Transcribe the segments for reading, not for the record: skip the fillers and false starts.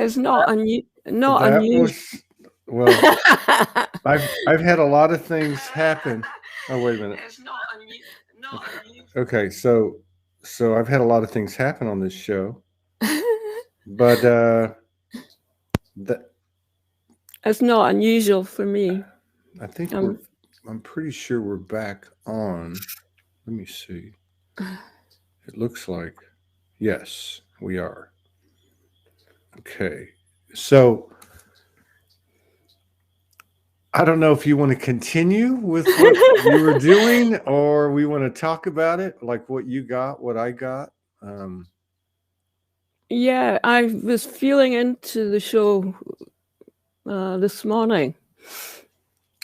It's not not That unusual. was well. I've had a lot of things happen. Oh, wait a minute. It's not unusual. Okay, so I've had a lot of things happen on this show, but that It's not unusual for me. I think Um, I'm pretty sure we're back on. Let me see. It looks like yes, we are. Okay, so I don't know if you want to continue with what you were doing, or we want to talk about it, like what you got, what I got. Um, yeah, I was feeling into the show this morning,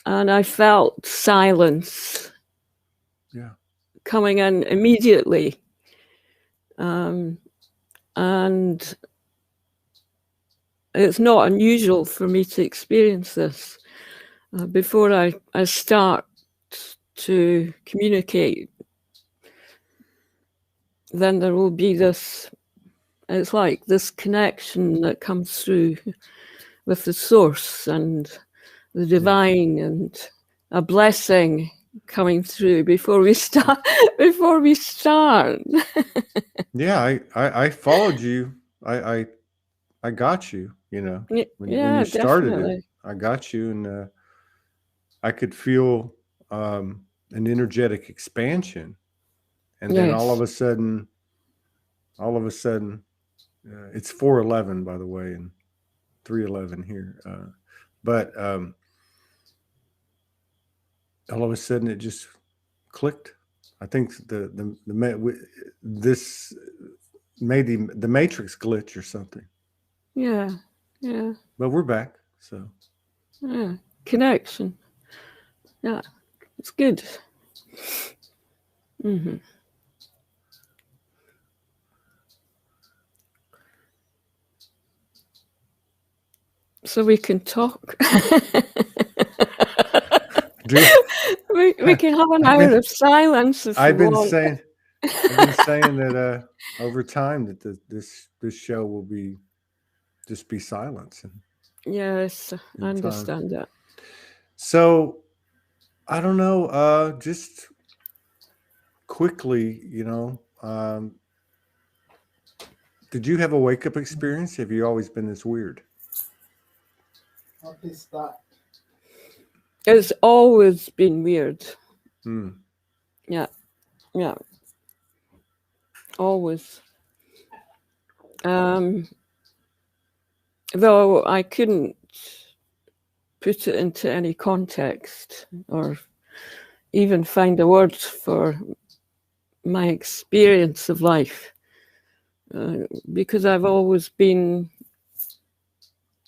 and I felt silence yeah, coming in immediately. And it's not unusual for me to experience this. Before I start to communicate, then there will be this, it's like this connection that comes through with the source and the divine, and a blessing coming through before we start. Before we start. yeah. I followed you. I got you. You know, when Yeah, you started it, definitely. I got you, and I could feel an energetic expansion, and then Yes. all of a sudden, it's 4:11 by the way, and 3:11 here, but all of a sudden it just clicked. I think this made the matrix glitch or something. Yeah. Yeah. But we're back, so Yeah. Connection. Yeah. It's good. Mm-hmm. So we can talk. we can have an hour of silence if I've you been want. saying that over time that this show will be just be silence. Yes, I understand that. So I don't know. Just quickly, did you have a wake up experience? Have you always been this weird? What is that? It's always been weird. Hmm. Yeah. Yeah. Always. Though I couldn't put it into any context or even find a word for my experience of life, because I've always been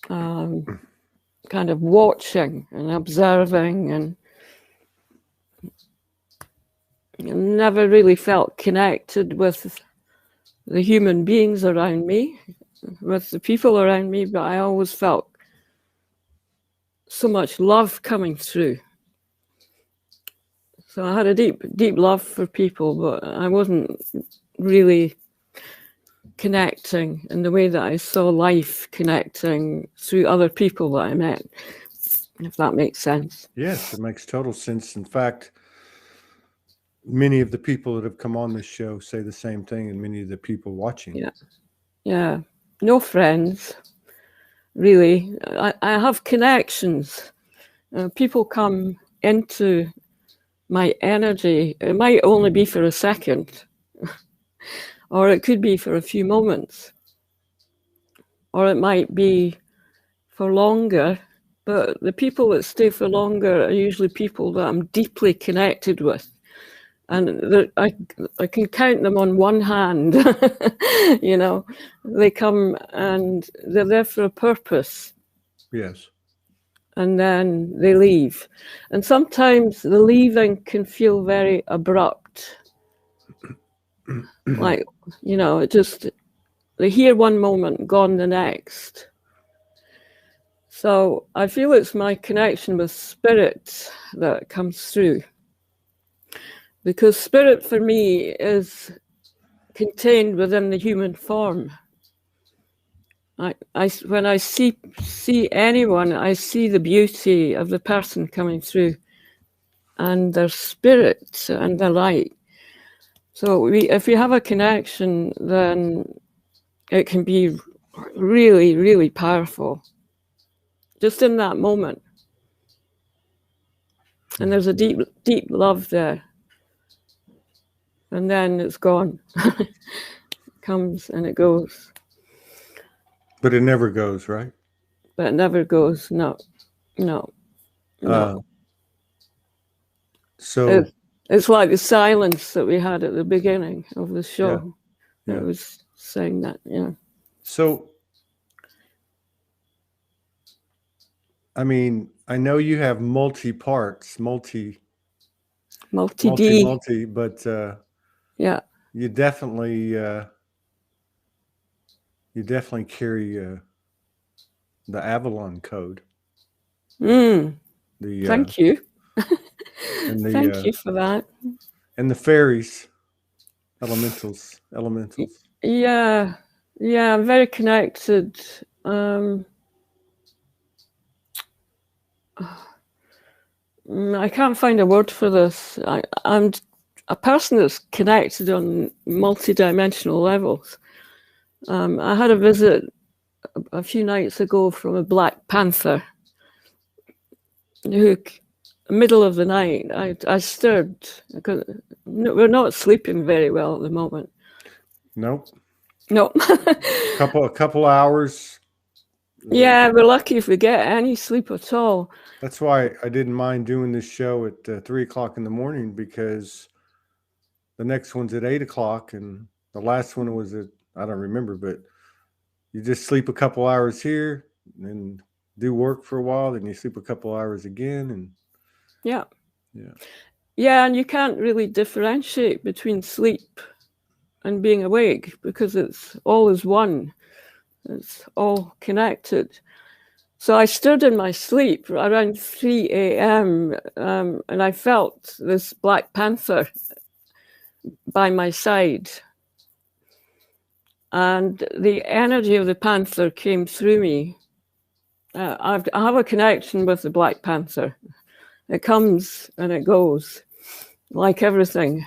kind of watching and observing, and never really felt connected with the human beings around me, with the people around me, but I always felt so much love coming through. So I had a deep, deep love for people, but I wasn't really connecting in the way that I saw life connecting through other people that I met, if that makes sense. Yes, it makes total sense. In fact, many of the people that have come on this show say the same thing, and many of the people watching. Yeah. Yeah. No friends, really. I have connections. People come into my energy. It might only be for a second, or it could be for a few moments, or it might be for longer. But the people that stay for longer are usually people that I'm deeply connected with. And I can count them on one hand. They come and they're there for a purpose. Yes. And then they leave. And sometimes the leaving can feel very abrupt. Like, it just, they're here one moment, gone the next. So I feel it's my connection with spirit that comes through. Because spirit for me is contained within the human form. when I see anyone, I see the beauty of the person coming through and their spirit and their light. So if we have a connection, then it can be really, really powerful just in that moment. And there's a deep, deep love there. And then it's gone. It comes and it goes. But it never goes, right? But it never goes. No. So it's like the silence that we had at the beginning of the show. Yeah. It was saying that, yeah. So, I mean, I know you have multi-parts, multi, but yeah, you definitely carry the Avalon code. Thank you. Thank you for that. And the fairies, elementals. Yeah, I'm very connected. I can't find a word for this. I'm a person that's connected on multidimensional levels. I had a visit a few nights ago from a Black Panther who, middle of the night, I stirred because we're not sleeping very well at the moment. Nope. No. a couple hours. Yeah, we're lucky if we get any sleep at all. That's why I didn't mind doing this show at 3 o'clock in the morning, because the next one's at 8 o'clock and the last one was at, I don't remember, but you just sleep a couple hours here and do work for a while, then you sleep a couple hours again, and yeah, and you can't really differentiate between sleep and being awake because it's all as one. It's all connected. So I stirred in my sleep around 3 a.m. And I felt this Black Panther by my side. And the energy of the panther came through me. I have a connection with the Black Panther. It comes and it goes, like everything.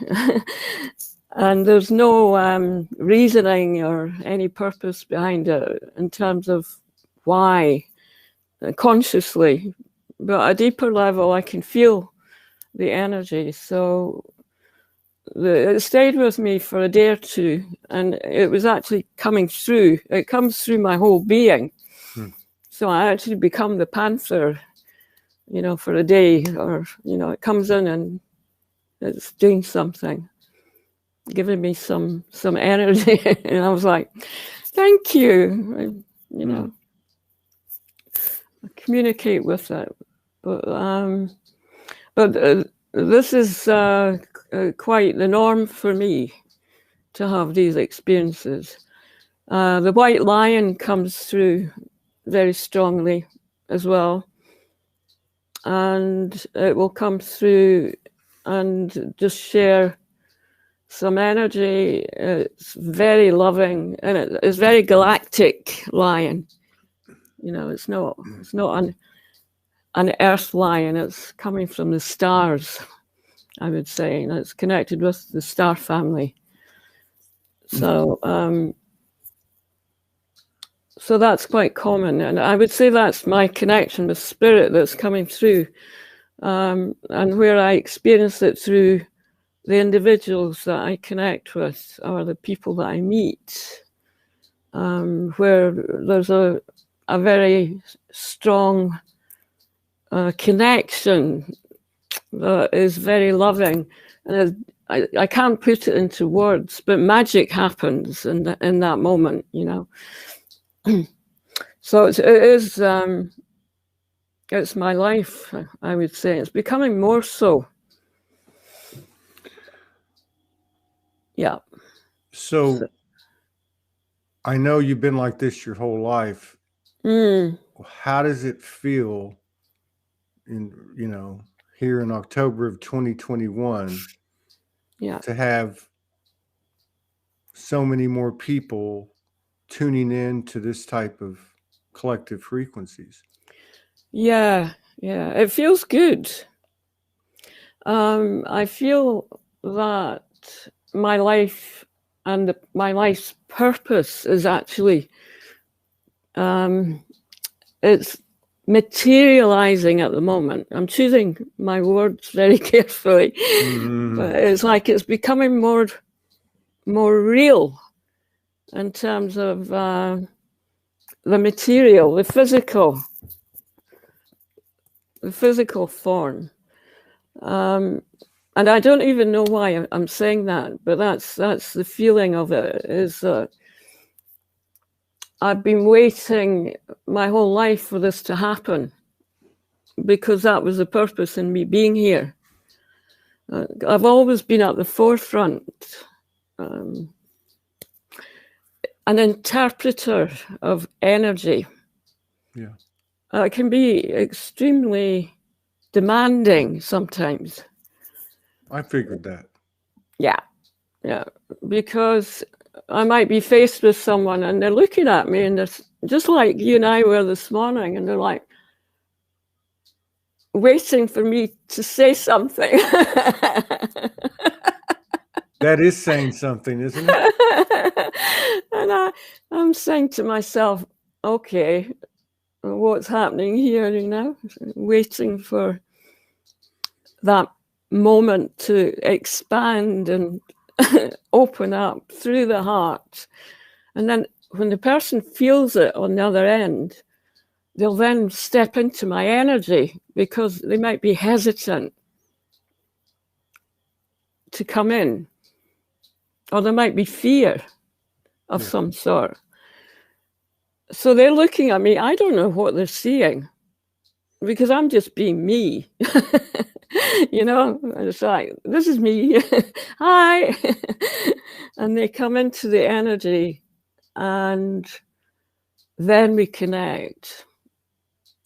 And there's no reasoning or any purpose behind it in terms of why, consciously. But at a deeper level, I can feel the energy. So it stayed with me for a day or two, and it was actually coming through. It comes through my whole being. So I actually become the panther, for a day, or, it comes in and it's doing something, giving me some energy. And I was like, thank you. I communicate with it. But this is quite the norm for me to have these experiences. The white lion comes through very strongly as well. And it will come through and just share some energy. It's very loving, and it's very galactic lion. It's not an earth lion. It's coming from the stars, I would say, and it's connected with the star family. So so that's quite common, and I would say that's my connection with spirit that's coming through, and where I experience it through the individuals that I connect with or the people that I meet, where there's a very strong connection that is very loving, and I can't put it into words, but magic happens in that moment, So it is. It's my life, I would say. It's becoming more so. Yeah. So I know you've been like this your whole life. How does it feel here in October of 2021 to have so many more people tuning in to this type of collective frequencies. Yeah, it feels good. I feel that my life and my life's purpose is actually it's materializing at the moment. I'm choosing my words very carefully, but it's like it's becoming more real in terms of the material, the physical form. And I don't even know why I'm saying that, but that's the feeling of it, is that I've been waiting my whole life for this to happen, because that was the purpose in me being here. I've always been at the forefront, an interpreter of energy. Yeah. It can be extremely demanding sometimes. I figured that. Yeah, because I might be faced with someone and they're looking at me, and they're just like you and I were this morning, and they're like waiting for me to say something. That is saying something, isn't it? And I'm saying to myself, okay, what's happening here, waiting for that moment to expand and open up through the heart. And then when the person feels it on the other end, they'll then step into my energy, because they might be hesitant to come in, or there might be fear of some sort. So they're looking at me. I don't know what they're seeing, because I'm just being me. It's like, this is me. Hi. And they come into the energy, and then we connect,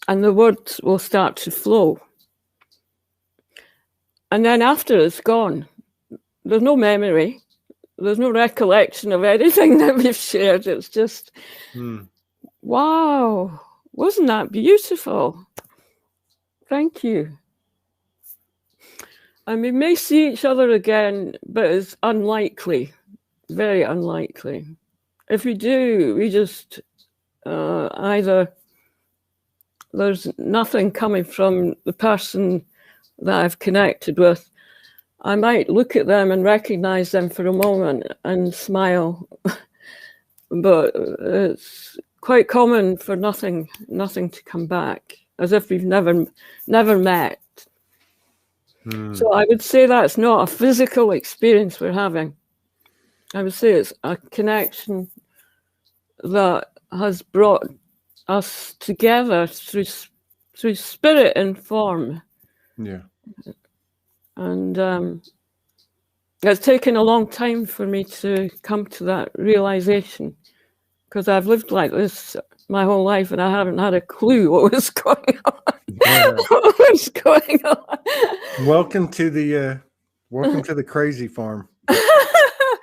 and the words will start to flow. And then after it's gone, there's no memory, there's no recollection of anything that we've shared. It's just, wow, wasn't that beautiful? Thank you. And we may see each other again, but it's unlikely, very unlikely. If we do, we just either there's nothing coming from the person that I've connected with. I might look at them and recognize them for a moment and smile, but it's quite common for nothing to come back, as if we've never met. So I would say that's not a physical experience we're having. I would say it's a connection that has brought us together through spirit and form. Yeah. And it's taken a long time for me to come to that realization, because I've lived like this my whole life and I haven't had a clue what was going on. Yeah. What was going on? Welcome to the crazy farm. This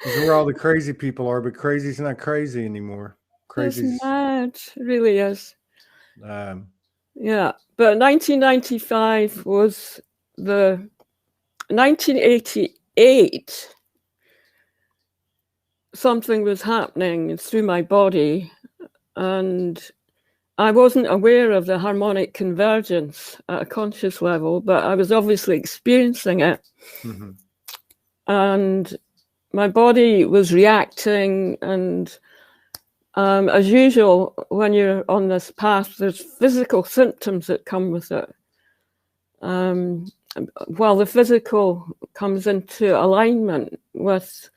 is where all the crazy people are, but crazy's not crazy anymore. Crazy's It's mad, it really is. Yeah, but 1995 was the 1988. Something was happening through my body, and I wasn't aware of the harmonic convergence at a conscious level, but I was obviously experiencing it. Mm-hmm. And my body was reacting, and as usual, when you're on this path, there's physical symptoms that come with it. While the physical comes into alignment with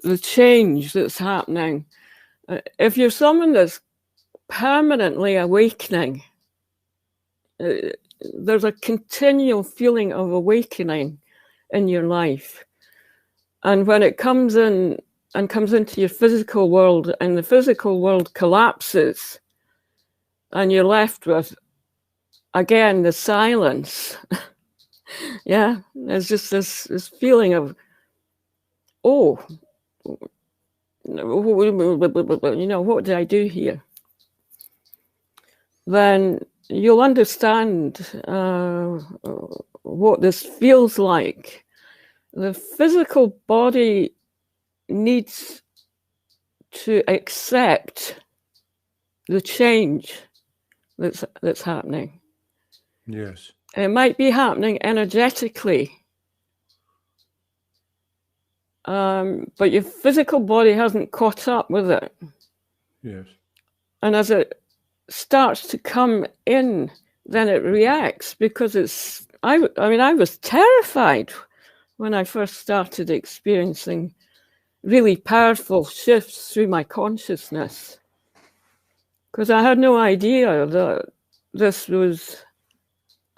the change that's happening, if you're someone that's permanently awakening, there's a continual feeling of awakening in your life. And when it comes in and comes into your physical world, and the physical world collapses, and you're left with, again, the silence. There's just this feeling of, oh, what did I do here? Then you'll understand what this feels like. The physical body needs to accept the change that's happening. Yes. It might be happening energetically, but your physical body hasn't caught up with it. Yes. And as it starts to come in, then it reacts, because I was terrified when I first started experiencing really powerful shifts through my consciousness, because I had no idea that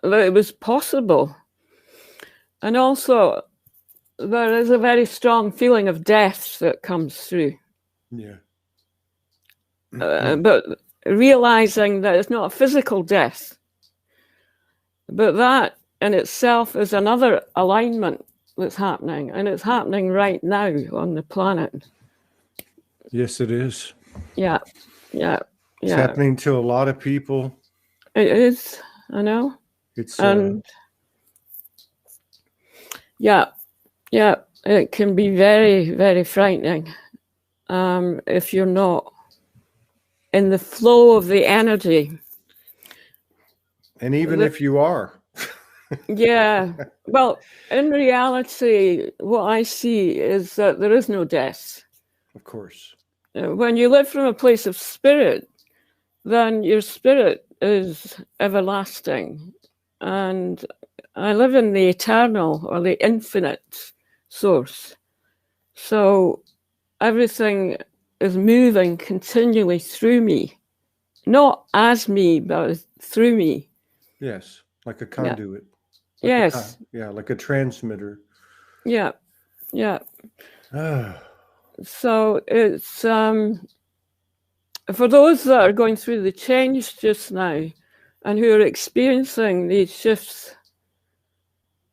it was possible. And also, there is a very strong feeling of death that comes through. Yeah. But realizing that it's not a physical death, but that in itself is another alignment that's happening, and it's happening right now on the planet. Yes, it is. Yeah. It's happening to a lot of people. It is, I know. It's and it can be very, very frightening if you're not in the flow of the energy. And even if you are. Yeah. Well, in reality, what I see is that there is no death. Of course. When you live from a place of spirit, then your spirit is everlasting. And I live in the eternal, or the infinite source. So everything is moving continually through me, not as me, but through me. Yes, like a conduit. Yeah. Yes. Like a transmitter. Yeah. So it's for those that are going through the change just now and who are experiencing these shifts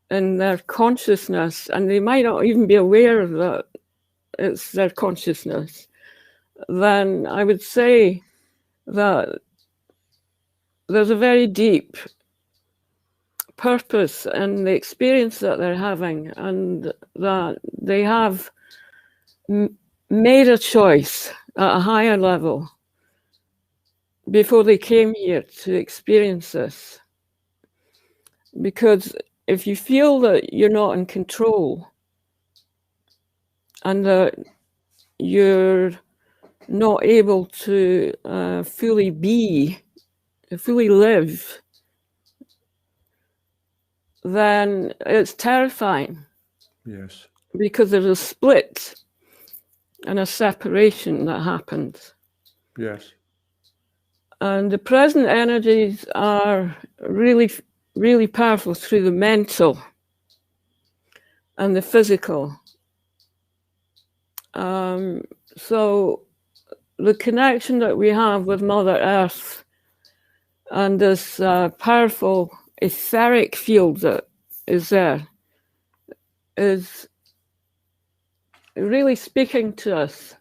in their consciousness, and they might not even be aware that it's their consciousness, then I would say that there's a very deep purpose in the experience that they're having, and that they have made a choice at a higher level before they came here to experience this. Because if you feel that you're not in control and that you're not able to fully live, then it's terrifying. Yes. Because there's a split and a separation that happens. Yes. And the present energies are really, really powerful through the mental and the physical. So the connection that we have with Mother Earth and this powerful etheric field that is there is really speaking to us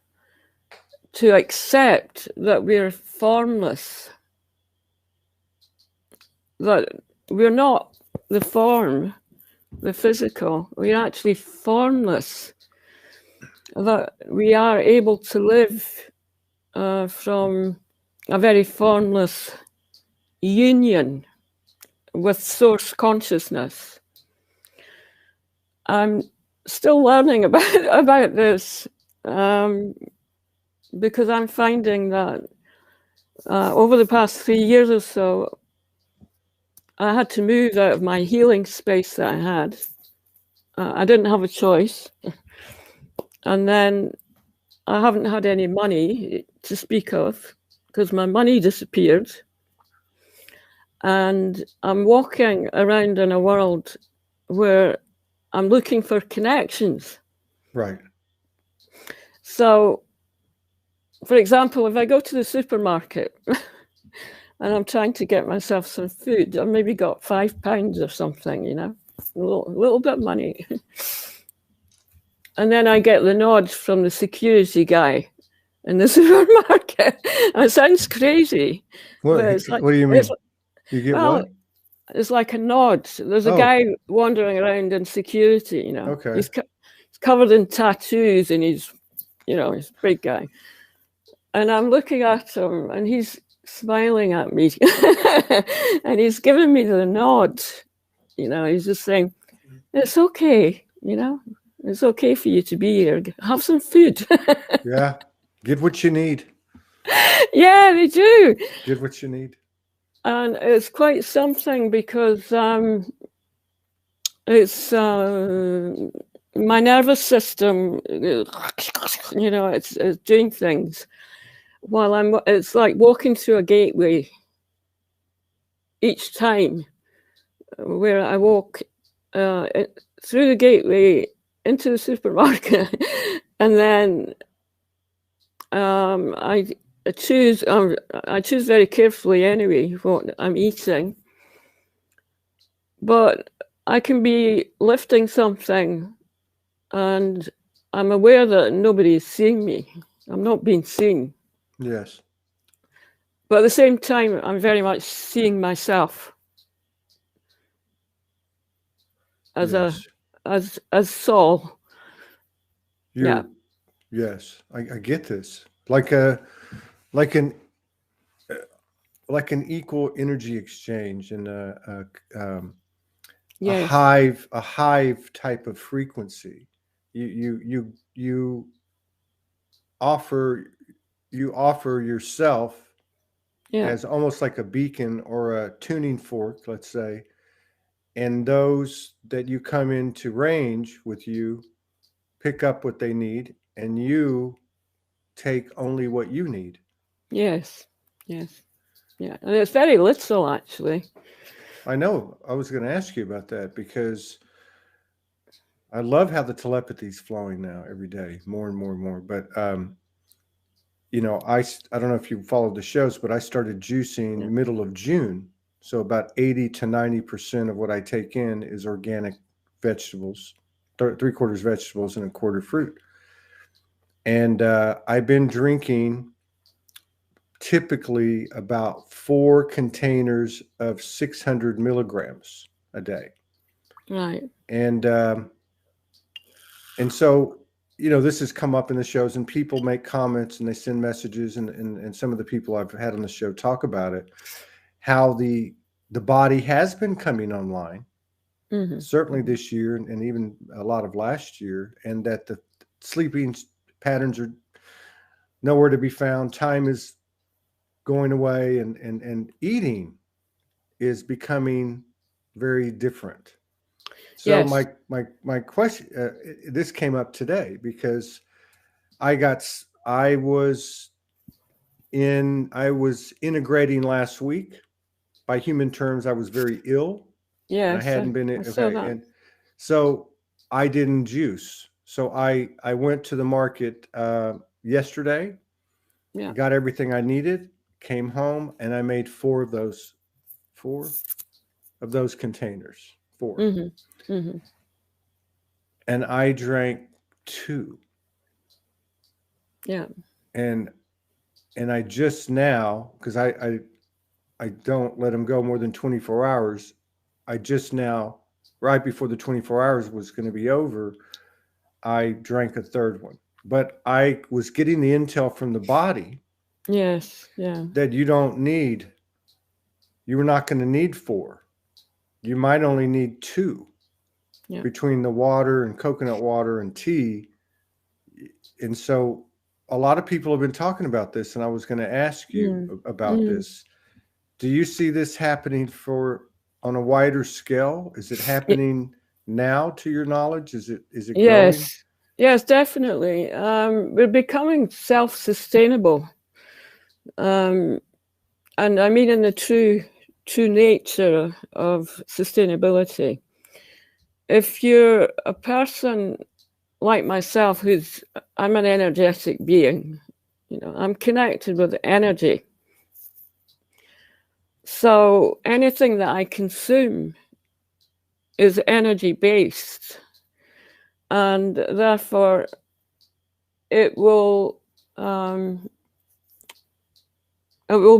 to accept that we're formless, that we're not the form, the physical, we're actually formless, that we are able to live from a very formless union with source consciousness. I'm still learning about this because I'm finding that over the past 3 years or so, I had to move out of my healing space that I had. I didn't have a choice. And then I haven't had any money to speak of because my money disappeared. And I'm walking around in a world where I'm looking for connections. Right. So, for example, if I go to the supermarket and I'm trying to get myself some food, I've maybe got £5 or something, a little bit of money. And then I get the nod from the security guy in the supermarket. It sounds crazy, but it's like, What do you mean? You get well, what? it's like a nod. There's a Oh. guy wandering around in security, you know. Okay. He's covered in tattoos, and he's a big guy. And I'm looking at him, and he's smiling at me, and he's giving me the nod. He's just saying, "It's okay, it's okay for you to be here. Have some food." Yeah, get what you need. Yeah, they do. Get what you need. And it's quite something because it's my nervous system, it's doing things while it's like walking through a gateway each time, where I walk through the gateway into the supermarket, and then I choose very carefully anyway what I'm eating, but I can be lifting something and I'm aware that nobody is seeing me. I'm not being seen. Yes. But at the same time, I'm very much seeing myself as as Saul. Yeah. Yes, I get this. Like an equal energy exchange and a hive type of frequency. You offer yourself as almost like a beacon or a tuning fork, let's say, and those that you come into range with you pick up what they need, and you take only what you need. Yes. Yeah, and it's very literal, actually. I know. I was going to ask you about that because I love how the telepathy is flowing now every day, more and more and more. But I don't know if you followed the shows, but I started juicing middle of June. So about 80 to 90% of what I take in is organic vegetables, 3/4 vegetables and 1/4 fruit. And I've been drinking typically about 4 containers of 600 milligrams a day. Right. And so, this has come up in the shows, and people make comments and they send messages, and some of the people I've had on the show talk about it, how the body has been coming online, certainly this year and even a lot of last year, and that the sleeping patterns are nowhere to be found. Time is going away, and eating is becoming very different. So yes. my question, this came up today because I was integrating last week. By human terms, I was very ill. Yes, I hadn't been okay, and so I didn't juice. So I went to the market yesterday. Yeah. Got everything I needed. Came home and I made 4 of those containers. 4. And I drank 2. Yeah. And I just now, because I don't let them go more than 24 hours. I just now, right before the 24 hours was going to be over, I drank a 3rd one. But I was getting the intel from the body. Yes. Yeah. That you were not going to need 4. You might only need 2. Yeah. Between the water and coconut water and tea. And so a lot of people have been talking about this, and I was going to ask you about this. Do you see this happening on a wider scale? Is it happening now, to your knowledge? Is it growing? Yes, definitely. We're becoming self-sustainable. And I mean in the true nature of sustainability. If you're a person like myself, I'm an energetic being, I'm connected with energy. So anything that I consume is energy based. and therefore it will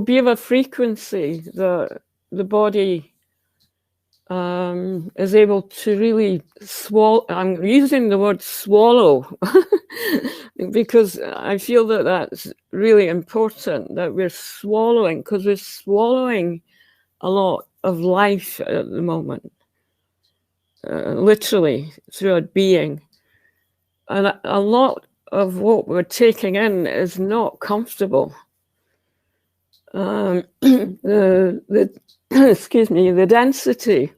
be of a frequency that the body is able to really swallow. I'm using the word swallow because I feel that that's really important, that we're swallowing, because we're swallowing a lot of life at the moment, literally through our being. And a lot of what we're taking in is not comfortable. The excuse me, the density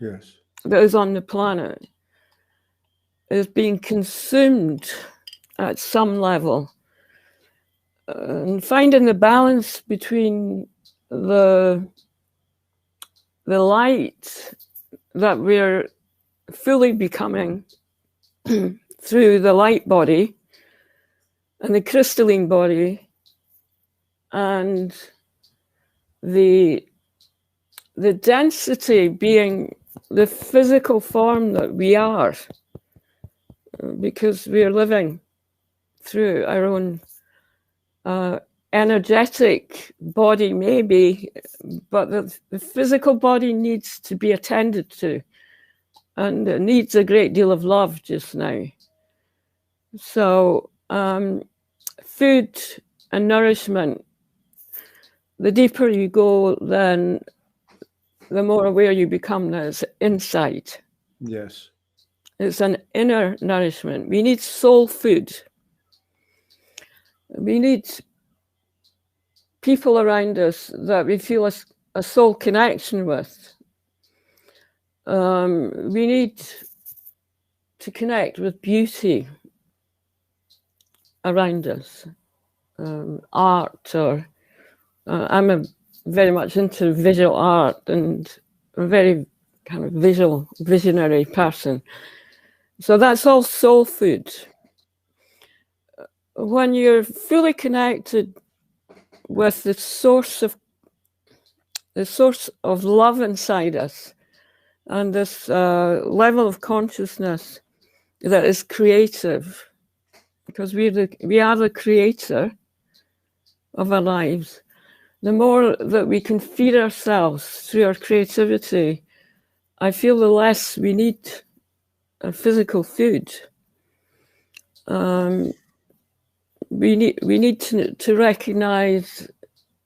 Yes. that is on the planet is being consumed at some level, and finding the balance between the light that we're fully becoming through the light body and the crystalline body, and the density being the physical form that we are, because we are living through our own energetic body, maybe, but the physical body needs to be attended to, and it needs a great deal of love just now. So food and nourishment, the deeper you go, then the more aware you become that it's inside. Yes. It's an inner nourishment. We need soul food. We need people around us that we feel a soul connection with. We need to connect with beauty around us, art, or I'm very much into visual art, and a very kind of visual, visionary person. So that's all soul food. When you're fully connected with the source of love inside us, and this level of consciousness that is creative, because we are the creator of our lives, the more that we can feed ourselves through our creativity, I feel the less we need physical food. We need to recognize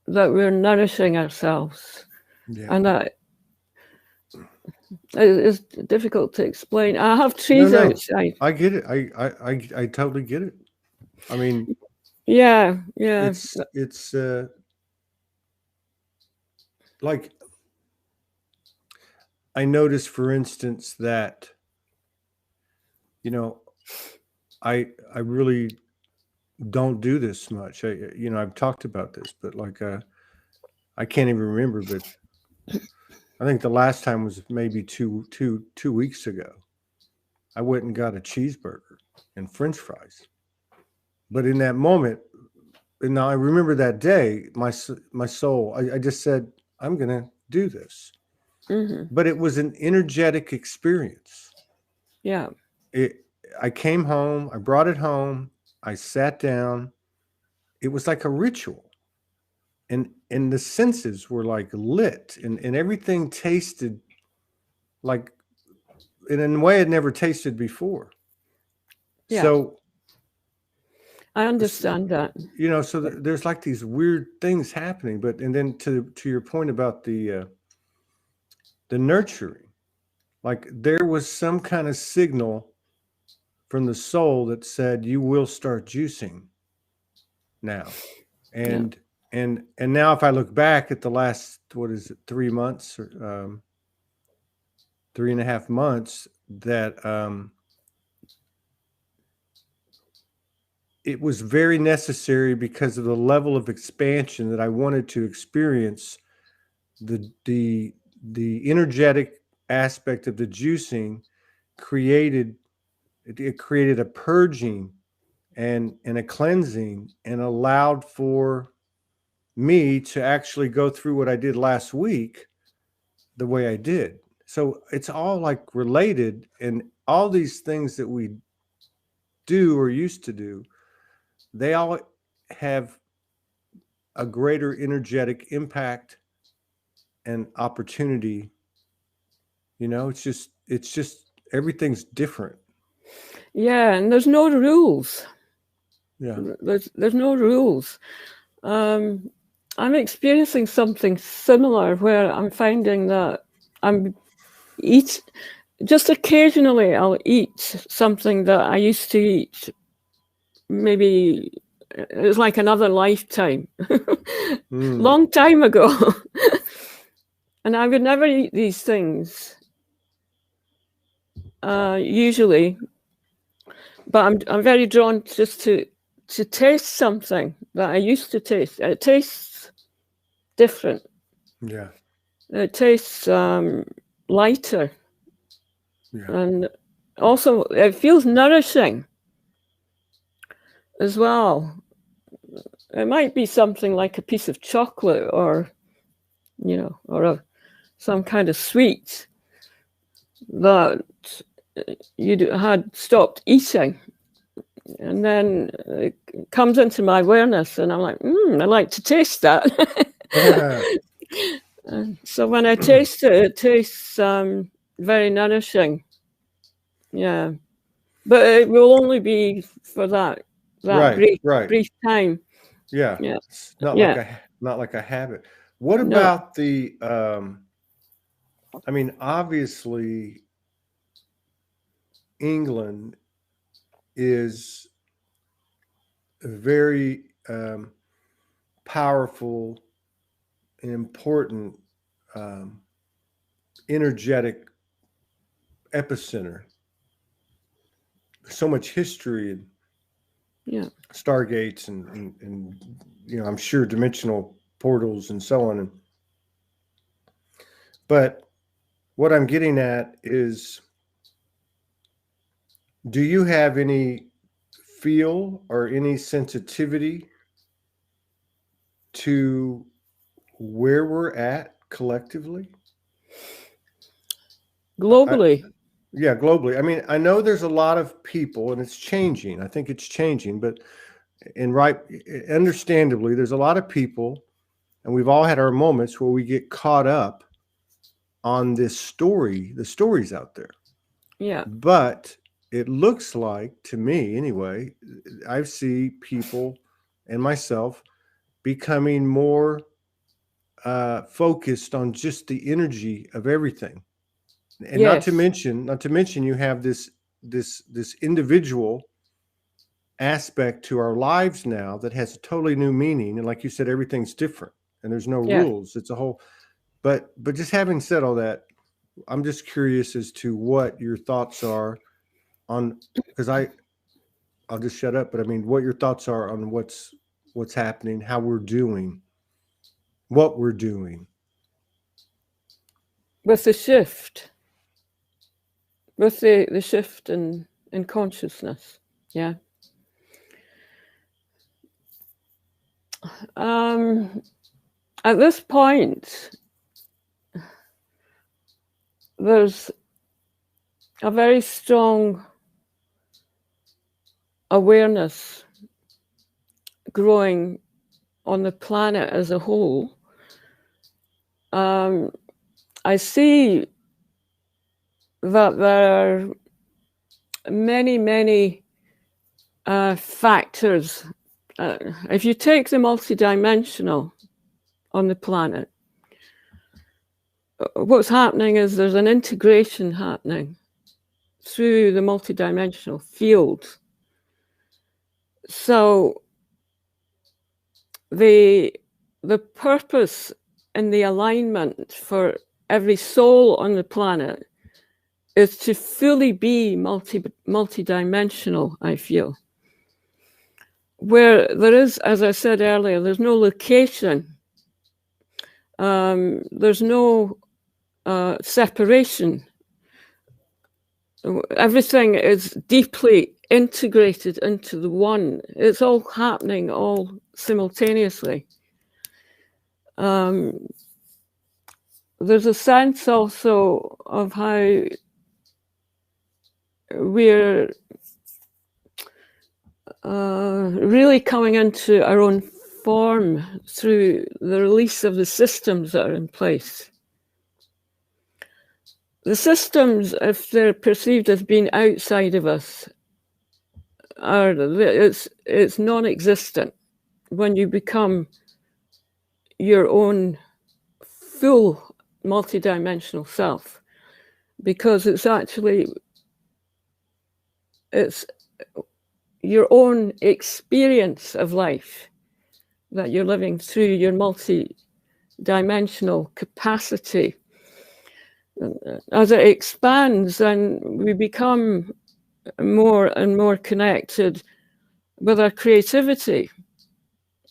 that we're nourishing ourselves, and that it's difficult to explain. I have trees outside. I get it. I totally get it. I mean, yeah. It's like, I noticed, for instance, that, you know, I really don't do this much. I've talked about this, but like, I can't even remember, but I think the last time was maybe two weeks ago. I went and got a cheeseburger and French fries. But in that moment, and now I remember that day, my soul, I just said, I'm going to do this. Mm-hmm. But it was an energetic experience. Yeah. I came home, I brought it home, I sat down. It was like a ritual. And the senses were like lit, and everything tasted like in a way it never tasted before. Yeah. So I understand that. So there's like these weird things happening, and then to your point about the nurturing, like there was some kind of signal from the soul that said, you will start juicing now. And now if I look back at the last, 3 months or 3.5 months, that it was very necessary because of the level of expansion that I wanted to experience. The energetic aspect of the juicing created a purging and a cleansing, and allowed for me to actually go through what I did last week the way I did. So it's all like related, and all these things that we do or used to do, they all have a greater energetic impact and opportunity. It's just everything's different. Yeah, and there's no rules. Yeah. There's no rules. I'm experiencing something similar where I'm finding that just occasionally I'll eat something that I used to eat. Maybe it's like another lifetime, long time ago. And I would never eat these things usually, but I'm very drawn just to taste something that I used to taste. It tastes different. Yeah. It tastes lighter. Yeah. And also it feels nourishing as well. It might be something like a piece of chocolate or some kind of sweet that you had stopped eating. And then it comes into my awareness and I'm like, I'd like to taste that. So when I taste it, it tastes very nourishing. Yeah. But it will only be for that brief time. Yeah. Yeah. It's not like a habit. What about the obviously England is a very powerful and important energetic epicenter. So much history and stargates and I'm sure dimensional portals and so on. But what I'm getting at is, do you have any feel or any sensitivity to where we're at collectively? Globally. Globally. I know there's a lot of people, and it's changing. I think it's changing, but understandably, there's a lot of people, and we've all had our moments where we get caught up on the stories out there. Yeah. But it looks like, to me anyway, I see people and myself becoming more focused on just the energy of everything. And not to mention you have this individual aspect to our lives now that has a totally new meaning. And like you said, everything's different and there's no rules. It's a whole, but just having said all that, I'm just curious as to what your thoughts are on, because I'll just shut up, but what your thoughts are on what's happening, how we're doing, what we're doing. With the shift. With the shift in consciousness. Yeah. At this point, there's a very strong awareness growing on the planet as a whole. I see that there are many factors. If you take the multidimensional on the planet, what's happening is there's an integration happening through the multidimensional field. So the purpose and the alignment for every soul on the planet is to fully be multidimensional, I feel. Where there is, as I said earlier, there's no location. There's no separation. Everything is deeply integrated into the one. It's all happening all simultaneously. There's a sense also of how we're really coming into our own form through the release of the systems that are in place. The systems, if they're perceived as being outside of us, it's non-existent when you become your own full multidimensional self, because it's your own experience of life that you're living through your multi-dimensional capacity. As it expands, then we become more and more connected with our creativity.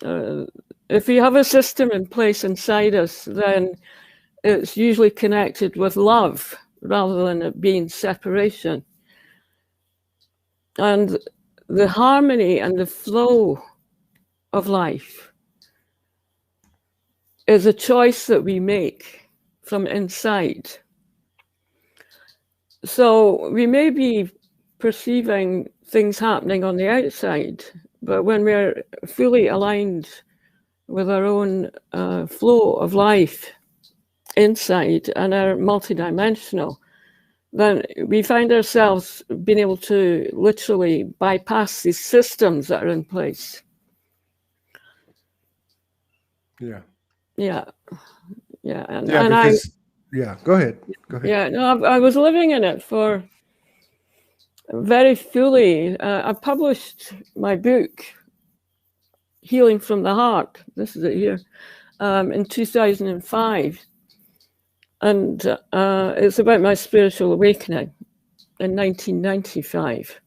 If we have a system in place inside us, then it's usually connected with love rather than it being separation. And the harmony and the flow of life is a choice that we make from inside. So we may be perceiving things happening on the outside, but when we're fully aligned with our own flow of life inside and are multidimensional, then we find ourselves being able to literally bypass these systems that are in place. Yeah. Yeah. Yeah. And, yeah, and because, go ahead. Go ahead. Yeah, no, I was living in it for very fully. I published my book, Healing from the Heart. This is it here, in 2005. And it's about my spiritual awakening in 1995.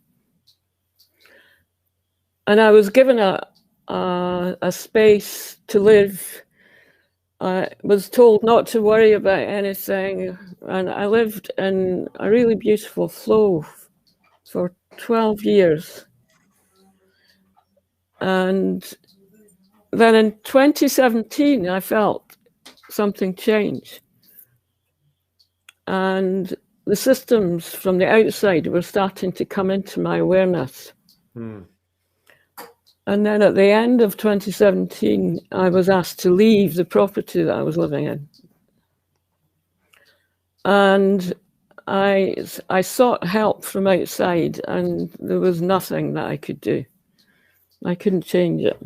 And I was given a space to live. I was told not to worry about anything. And I lived in a really beautiful flow for 12 years. And then in 2017, I felt something change. And the systems from the outside were starting to come into my awareness. Hmm. And then at the end of 2017, I was asked to leave the property that I was living in. And I sought help from outside, and there was nothing that I could do. I couldn't change it.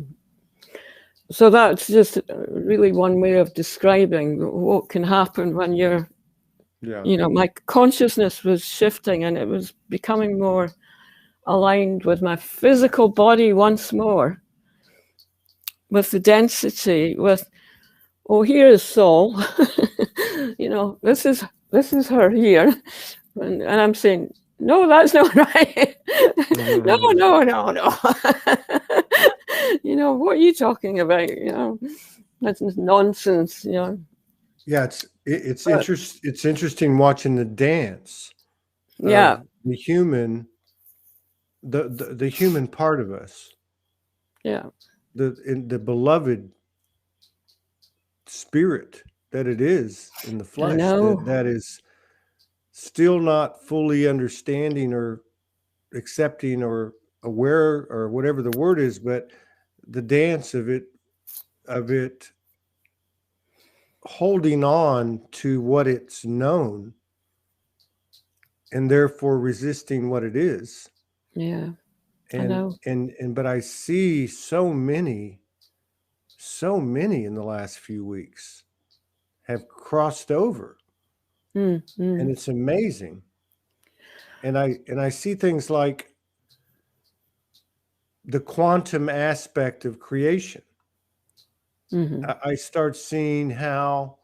So that's just really one way of describing what can happen when you're, my consciousness was shifting and it was becoming more aligned with my physical body once more, with the density, with, here is Saul, this is her here. And I'm saying, no, that's not right. No. What are you talking about? That's nonsense. Yeah, it's interesting watching the dance. Yeah, the human, the human part of us. Yeah, the beloved spirit that it is in the flesh. That is still not fully understanding or accepting or aware or whatever the word is, but the dance of it holding on to what it's known and therefore resisting what it is. Yeah. And I know. But I see so many in the last few weeks have crossed over. And it's amazing. And I see things like the quantum aspect of creation. Mm-hmm. I start seeing how,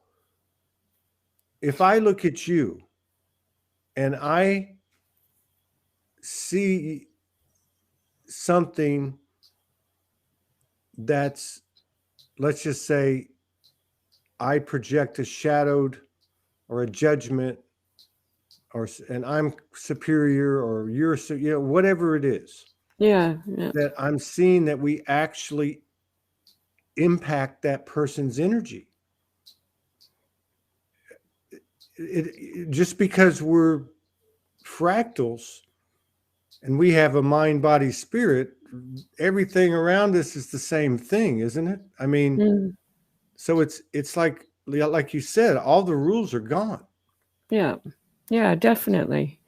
if I look at you and I see something that's, let's just say, I project a shadowed or a judgment, and I'm superior, or you're, whatever it is. Yeah. That I'm seeing that we actually impact that person's energy. It just because we're fractals and we have a mind, body, spirit. Everything around us is the same thing, isn't it? I mean, Mm. so it's like you said, all the rules are gone. Yeah. Yeah, definitely.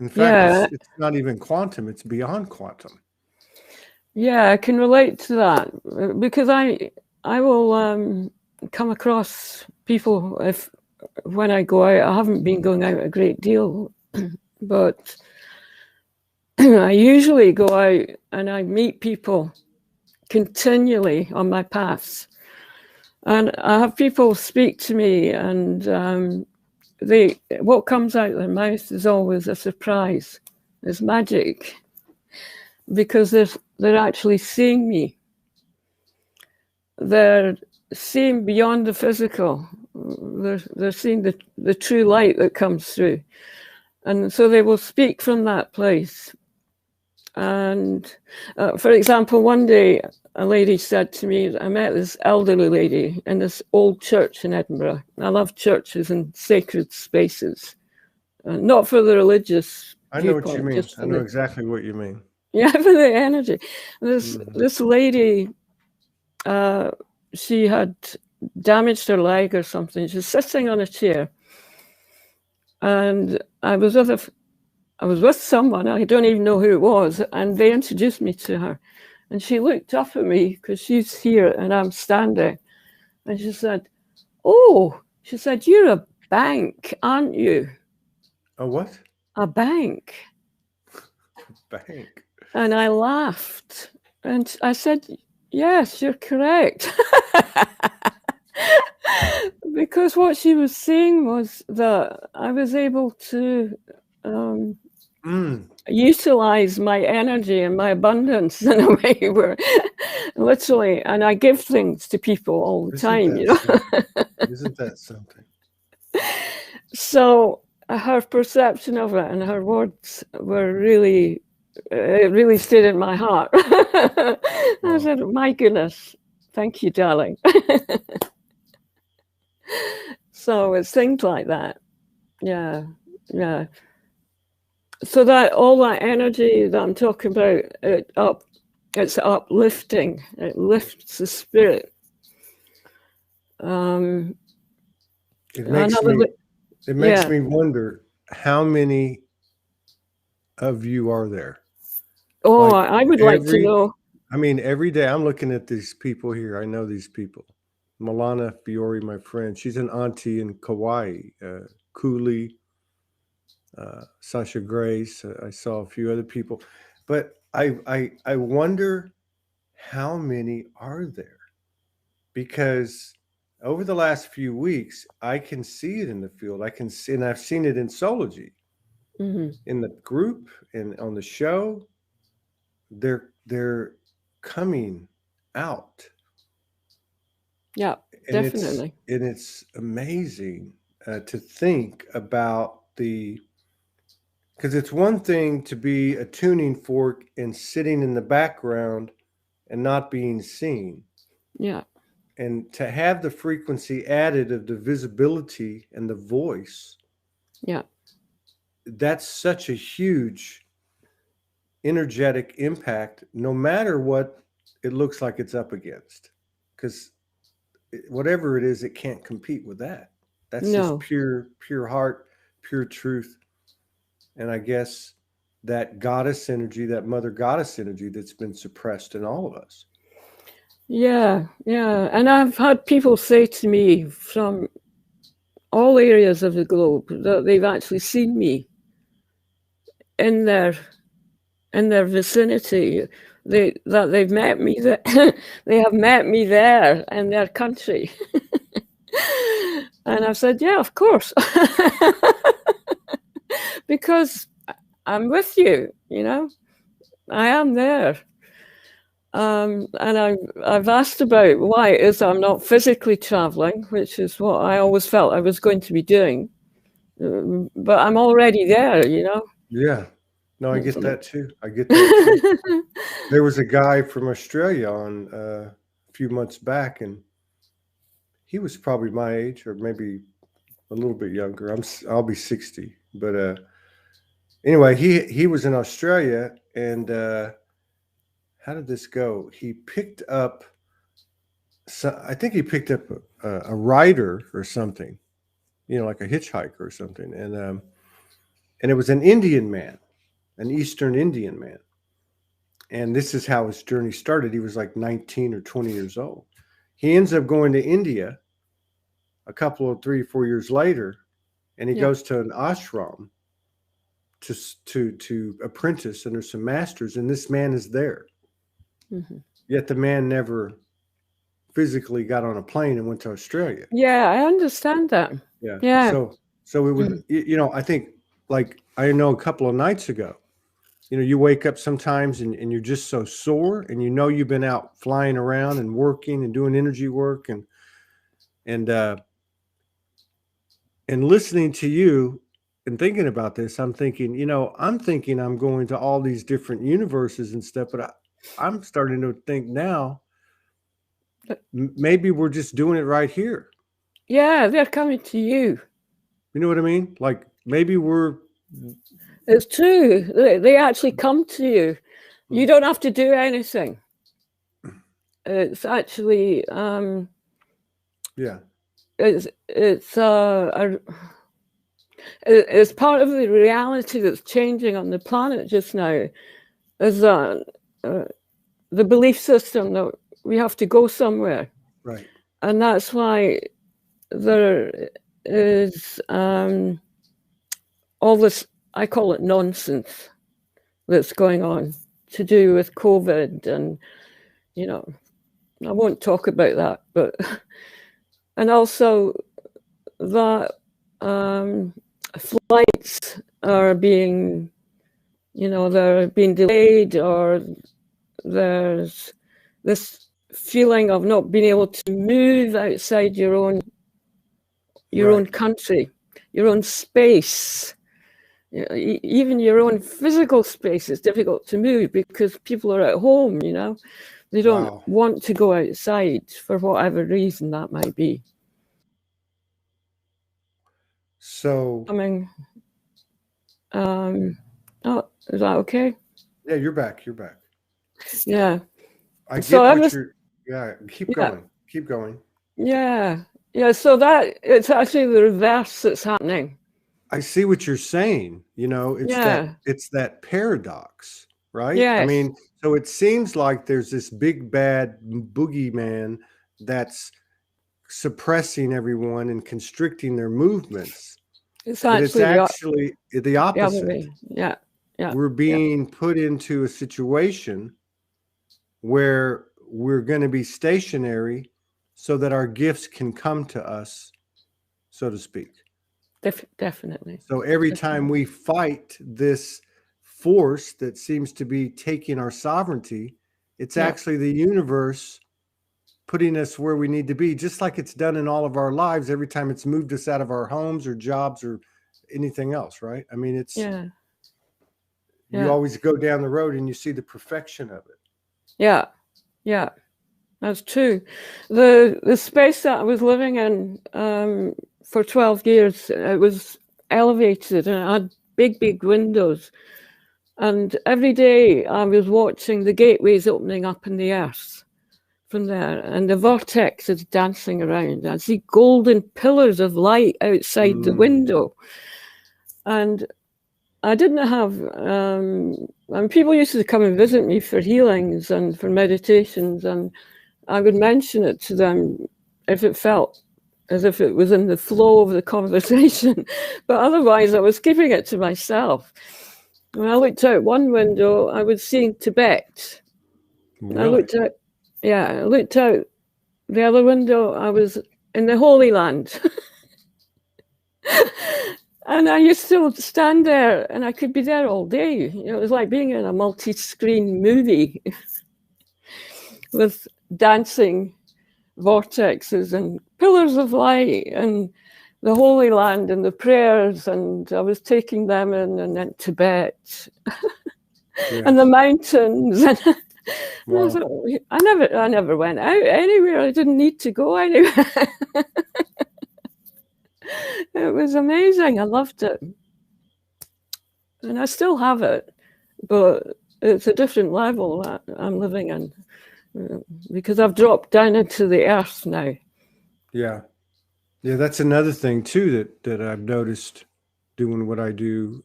In fact, Yeah. it's not even quantum; it's beyond quantum. Yeah, I can relate to that because I will come across people when I go out. I haven't been going out a great deal, but I usually go out and I meet people continually on my paths, and I have people speak to me, and what comes out of their mouth is always a surprise. It's magic because they're actually seeing me. They're seeing beyond the physical. They're seeing the true light that comes through, and so they will speak from that place. And for example, one day a lady said to me, I met this elderly lady in this old church in Edinburgh. I love churches and sacred spaces, not for the religious I know what you viewpoint, mean. just I for know exactly what you mean. yeah, for the energy. This lady, she had damaged her leg or something. She's sitting on a chair, and I was with someone. I don't even know who it was, and they introduced me to her. And she looked up at me because she's here and I'm standing, and she said, "Oh," she said, "you're a bank, aren't you?" A what? A bank. Bank. And I laughed, and I said, "Yes, you're correct." Because what she was saying was that I was able to utilize my energy and my abundance in a way where literally, and I give things to people all the time, you know. Isn't that something? So her perception of it and her words were really, it really stayed in my heart. I said, "My goodness, thank you, darling." So it's things like that. Yeah, yeah. So that all that energy that I'm talking about, it's uplifting. It lifts the spirit. It makes me wonder how many of you are there. Oh, like I would like to know. I mean, every day I'm looking at these people here. I know these people. Milana Fiore, my friend, she's an auntie in Kauai. Cooley, Sasha Grace. I saw a few other people, but I wonder how many are there, because over the last few weeks I can see it in the field. I can see, and I've seen it in Soulogy, in the group and on the show. They're coming out. Yeah, definitely. It's amazing to think about because it's one thing to be a tuning fork and sitting in the background and not being seen. Yeah. And to have the frequency added of the visibility and the voice. Yeah. That's such a huge energetic impact, no matter what it looks like it's up against. Because whatever it is, it can't compete with that. That's just pure heart, pure truth. And I guess that goddess energy, that mother goddess energy that's been suppressed in all of us. Yeah, yeah. And I've had people say to me from all areas of the globe that they've actually seen me in their vicinity. They've met me, that they have met me there in their country. And I've said, yeah, of course. Because I'm with you, you know. I am there. And I've asked about why it is I'm not physically traveling, which is what I always felt I was going to be doing. But I'm already there, you know. Yeah. No, I get that too. There was a guy from Australia on a few months back, and he was probably my age or maybe a little bit younger. I'll be 60, but anyway, he was in Australia, and how did this go? He picked up, I think he picked up a rider or something, like a hitchhiker or something, and it was an Indian man, an Eastern Indian man, and this is how his journey started. He was like 19 or 20 years old. He ends up going to India a couple of 3 or 4 years later, and he goes to an ashram to apprentice under some masters, and this man is there. Mm-hmm. Yet the man never physically got on a plane and went to Australia. Yeah, I understand that. Yeah. So it was, I think, like, I know a couple of nights ago, you wake up sometimes and you're just so sore, and you've been out flying around and working and doing energy work and listening to you and thinking about this, I'm thinking, I'm going to all these different universes and stuff, but I'm starting to think now, maybe we're just doing it right here. Yeah, they're coming to you. You know what I mean? Like, maybe we're... It's true. They actually come to you. You don't have to do anything. It's actually... yeah. It's part of the reality that's changing on the planet just now, is the belief system that we have to go somewhere. Right. And that's why there is all this, I call it nonsense, that's going on to do with COVID. And, I won't talk about that, but, and also that flights are being, they're being delayed, or there's this feeling of not being able to move outside your own country, your own space. Even your own physical space is difficult to move because people are at home, They don't want to go outside for whatever reason that might be. So, is that okay? Yeah, you're back. Yeah. I get keep going. Yeah. Yeah. So that it's actually the reverse that's happening. I see what you're saying. It's that paradox, right? Yes. I mean, so it seems like there's this big bad boogeyman that's suppressing everyone and constricting their movements. It's actually the opposite. Yeah. We're being put into a situation where we're going to be stationary so that our gifts can come to us, so to speak. Definitely. So every time we fight this force that seems to be taking our sovereignty, it's actually the universe putting us where we need to be, just like it's done in all of our lives every time it's moved us out of our homes or jobs or anything else, right? I mean, it's you always go down the road and you see the perfection of it. Yeah, that's true. The space that I was living in for 12 years, it was elevated and it had big windows. And every day I was watching the gateways opening up in the earth from there, and the vortex is dancing around. I see golden pillars of light outside the window. And I didn't have, and people used to come and visit me for healings and for meditations, and I would mention it to them if it felt as if it was in the flow of the conversation. But otherwise, I was keeping it to myself. When I looked out one window, I was seeing Tibet. Really? I looked out the other window, I was in the Holy Land. And I used to stand there and I could be there all day. It was like being in a multi-screen movie with dancing vortexes and pillars of light and the Holy Land and the prayers. And I was taking them in, and then Tibet and the mountains. And Wow. I never went out anywhere. I didn't need to go anywhere. It was amazing. I loved it. And I still have it, but it's a different level that I'm living in because I've dropped down into the earth now. Yeah. Yeah, that's another thing too that I've noticed doing what I do.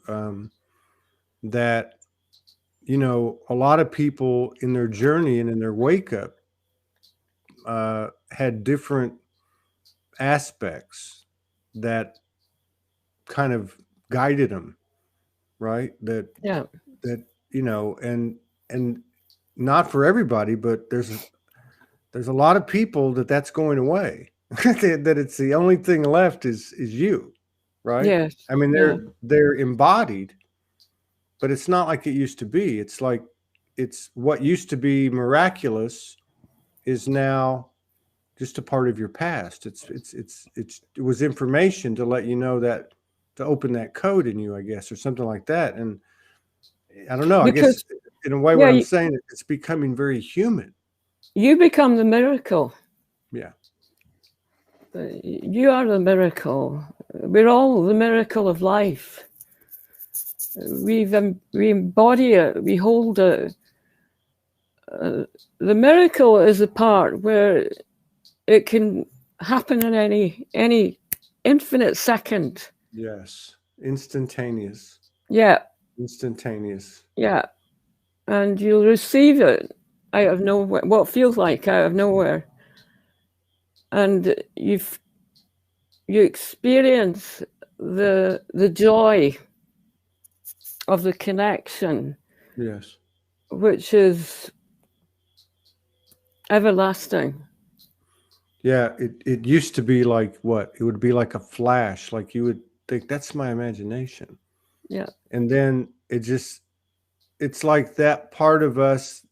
That a lot of people in their journey and in their wake up had different aspects that kind of guided them, right? Yeah. And not for everybody, but there's a lot of people that's going away. that it's the only thing left is you, right? Yes. I mean, Yeah. they're embodied, but it's not like it used to be. It's like it's what used to be miraculous is now just a part of your past. It was information to let you know that, to open that code in you, I guess, or something like that. And I don't know. I guess Because in a way, what I'm saying, it's becoming very human. You become the miracle. Yeah. You are the miracle. We're all the miracle of life. We embody it. We hold it. The miracle is the part where it can happen in any infinite second. Yes. Instantaneous. Yeah. Instantaneous. Yeah. And you'll receive it out of nowhere, what feels like out of nowhere. And you experience the joy of the connection. Yes. Which is everlasting. Yeah, it used to be like what? It would be like a flash, like you would think that's my imagination. Yeah. And then it's like that part of us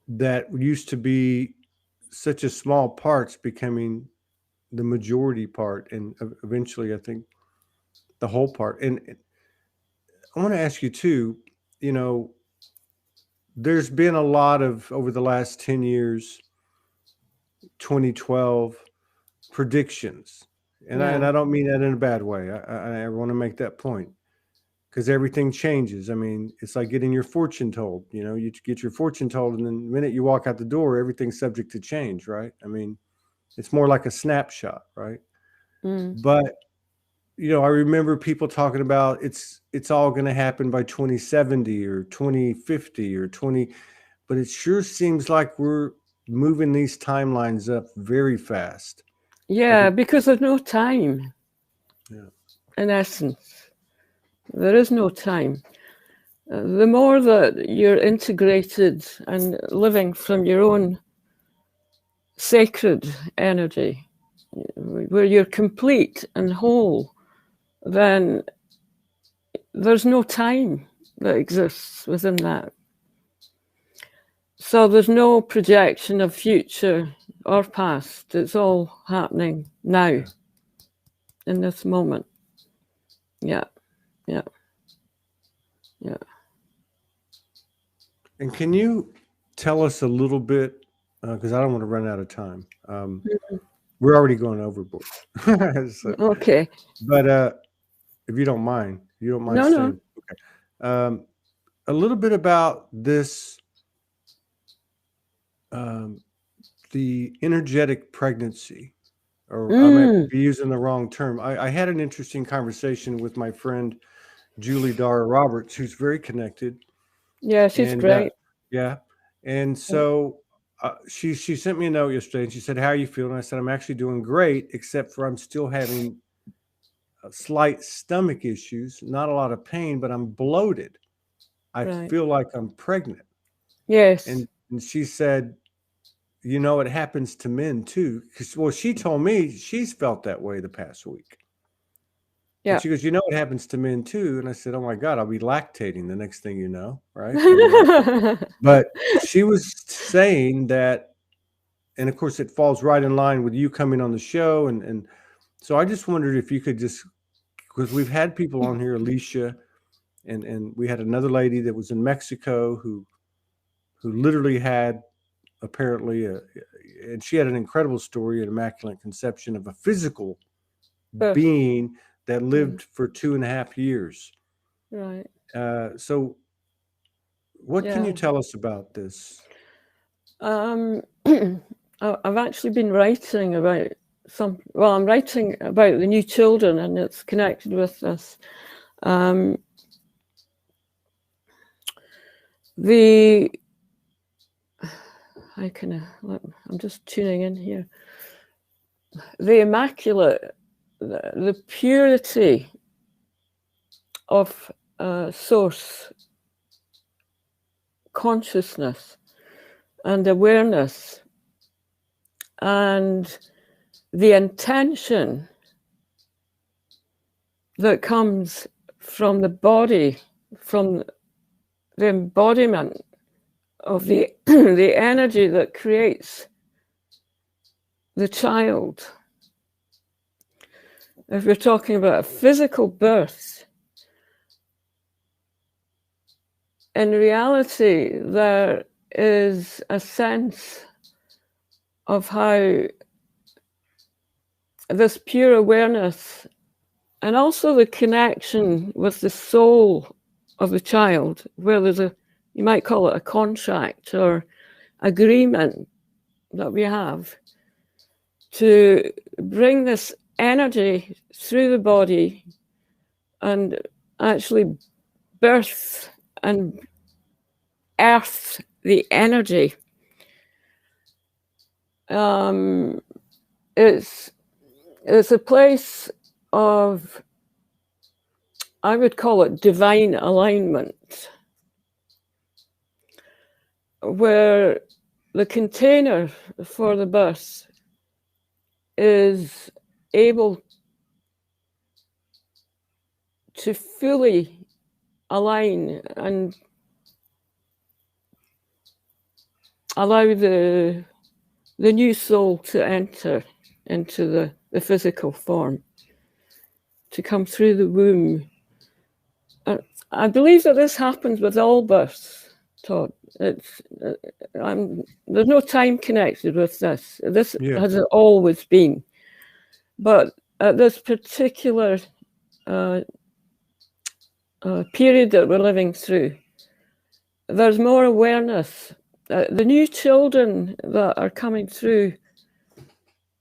that used to be such a small part's becoming the majority part, and eventually I think the whole part. And I want to ask you too, there's been a lot of, over the last 10 years, 2012 predictions. And I don't mean that in a bad way. I want to make that point, because everything changes. I mean, it's like getting your fortune told. You get your fortune told, and then the minute you walk out the door, everything's subject to change, right? I mean, it's more like a snapshot, right? But I remember people talking about it's all going to happen by 2070 or 2050 or 20, but it sure seems like we're moving these timelines up very fast. Yeah, because there's no time. Yeah. In essence, there is no time. The more that you're integrated and living from your own sacred energy, where you're complete and whole, then there's no time that exists within that. So there's no projection of future or past. It's all happening now, in this moment. Yeah. And can you tell us a little bit, because I don't want to run out of time. We're already going overboard. So, okay. But if you don't mind staying. No. Okay. A little bit about this, the energetic pregnancy, or I might be using the wrong term. I had an interesting conversation with my friend Julie Dara Roberts, who's very connected. Yeah, she's great. Yeah. And so she sent me a note yesterday, and she said, "How are you feeling?" I said, "I'm actually doing great, except for I'm still having slight stomach issues, not a lot of pain, but I'm bloated. I feel like I'm pregnant." Yes. And she said, it happens to men too. Well, she told me she's felt that way the past week. Yeah. And she goes, it happens to men too. And I said, oh my God, I'll be lactating the next thing you know, right? But she was saying that, and of course it falls right in line with you coming on the show. And so I just wondered if you could just, because we've had people on here, Alicia, and we had another lady that was in Mexico who literally had apparently and she had an incredible story, an immaculate conception of a physical being that lived for 2.5 years. Right. So what can you Yeah. tell us about this? I've actually been writing about I'm writing about the new children, and it's connected with this. I'm just tuning in here. The immaculate, the purity of source consciousness and awareness, and the intention that comes from the body, from the embodiment of the the energy that creates the child. If we're talking about a physical birth, in reality, there is a sense of how this pure awareness, and also the connection with the soul of the child, where there's you might call it a contract or agreement that we have to bring this energy through the body and actually birth and earth the energy. It's a place of, I would call it divine alignment, where the container for the birth is able to fully align and allow the new soul to enter into the physical form, to come through the womb. I believe that this happens with all births, Todd. There's no time connected with this. This has always been. But at this particular period that we're living through, there's more awareness. The new children that are coming through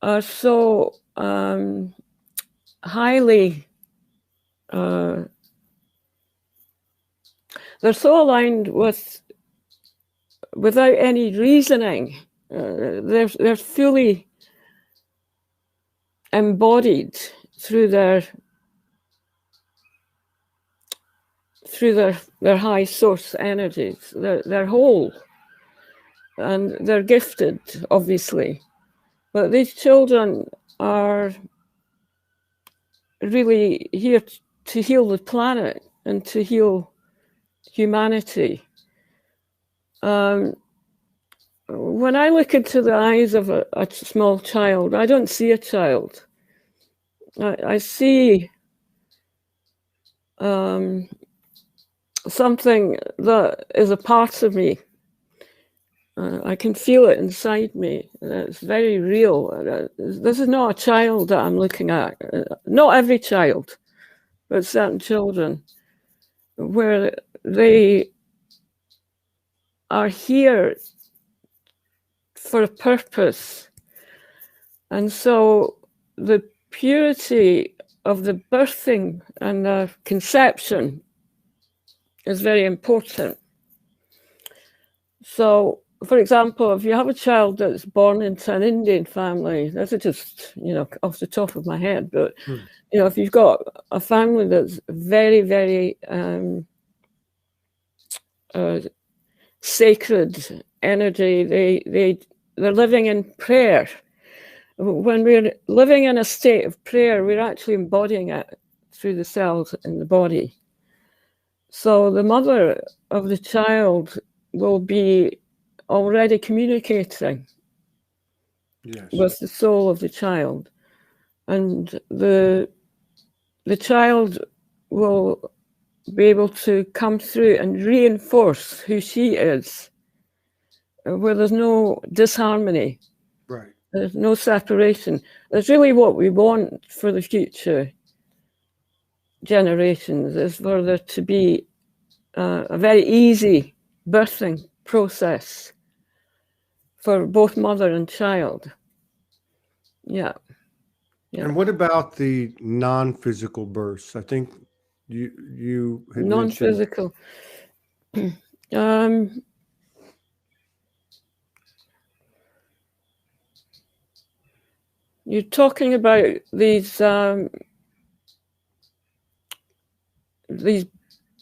are so highly, they're so aligned without any reasoning. They're fully embodied through their high source energies. They're whole, and they're gifted, obviously. But these children are really here to heal the planet and to heal humanity. When I look into the eyes of a small child, I don't see a child. I see something that is a part of me. I can feel it inside me. It's very real. This is not a child that I'm looking at. Not every child, but certain children, where they are here for a purpose. And so the purity of the birthing and the conception is very important. So, for example, if you have a child that's born into an Indian family, that's just, off the top of my head, but, if you've got a family that's very, very sacred energy, they're living in prayer. When we're living in a state of prayer, we're actually embodying it through the cells in the body. So the mother of the child will be already communicating with the soul of the child, and the child will be able to come through and reinforce who she is, where there's no disharmony. Right. There's no separation. That's really what we want for the future. generations is for there to be a very easy birthing process for both mother and child. Yeah. Yeah. And what about the non-physical births? I think you had mentioned. Non-physical. You're talking about these